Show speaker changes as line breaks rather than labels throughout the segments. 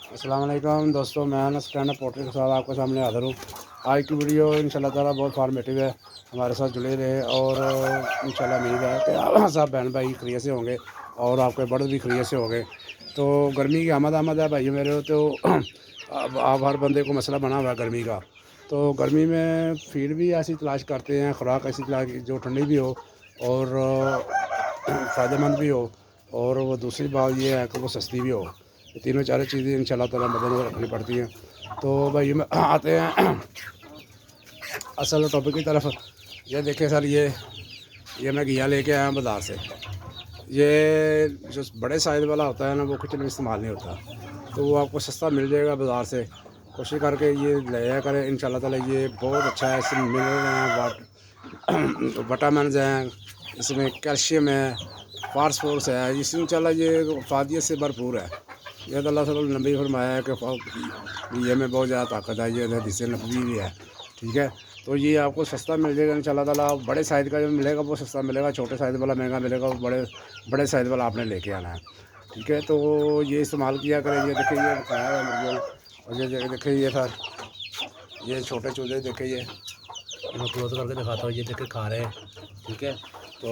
अस्सलाम वालेकुम दोस्तों, मैं स्टैंड अप पोल्ट्री के साथ आपके सामने हाज़िर हूँ। आज की वीडियो इंशाल्लाह ताला बहुत फॉर्मेटिव है। हमारे साथ जुड़े रहे और इंशाल्लाह उम्मीद है कि आप सब बहन भाई खैरियत से होंगे और आपके बड़े भी खैरियत से होंगे। तो गर्मी की आमद है भाई मेरे। तो अब हर बंदे को मसला बना हुआ है गर्मी का। तो गर्मी में फीड भी ऐसी तलाश करते हैं, खुराक ऐसी तलाश जो ठंडी भी हो और फ़ायदेमंद भी हो, और वो दूसरी बात ये है कि वो सस्ती भी हो। ये तीनों चारों चीज़ें इंशाल्लाह ताला मद्देनज़र रखनी पड़ती हैं। तो भाई में आते हैं असल टॉपिक की तरफ। ये देखिए सर, ये मैं घिया लेके आया हूँ बाज़ार से। ये जो बड़े साइज़ वाला होता है ना, वो किचन में इस्तेमाल नहीं होता, तो वो आपको सस्ता मिल जाएगा बाज़ार से। कोशिश करके ये लिया करें इंशाल्लाह ताला। ये बहुत अच्छा है, इसमें मिनरल हैं, विटामिन्स हैं, इसमें कैल्शियम है, फास्फोरस है। इस इंशाल्लाह ये फ़ायदे से भरपूर है। यह तो अल्लाह ताला ने नबी फरमाया है कि ये में बहुत ज़्यादा ताकत है, ये हदीस नबवी भी है। ठीक है, तो ये आपको सस्ता मिल जाएगा इंशाल्लाह ताला। बड़े साइज़ का जो मिलेगा वो सस्ता मिलेगा, छोटे साइज़ वाला महंगा मिलेगा। वो बड़े बड़े साइज़ वाला आपने लेके आना है। ठीक है, तो ये इस्तेमाल किया करें। ये देखिए, ये खाया हुआ मुर्गे। और ये देखिए, ये सर, ये छोटे चूजे देखिए, ये मैं क्लोज करके दिखाता हूँ। ये देखिए खा रहे हैं। ठीक है, तो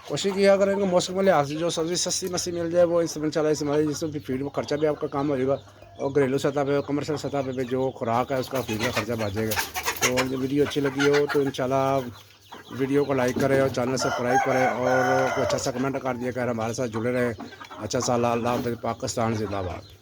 कोशिश किया करें कि मौसम के लिहाज से जो सब्ज़ी सस्ती मस्ती मिल जाए वो इसमें चला इस्तेमाल, जिससे फिर फीड खर्चा भी आपका कम हो जाएगा, और घरेलू सतह पे कमर्शियल सतह पे भी जो खुराक है उसका फीड का खर्चा बच जाएगा। तो जो वीडियो अच्छी लगी हो तो इंशाल्लाह वीडियो को लाइक करें और चैनल सब्सक्राइब करें, और कोई अच्छा सा कमेंट कर दिया करें, हमारे साथ जुड़े रहें। अच्छा सा अल्लाह हाफ़िज़। पाकिस्तान जिंदाबाद।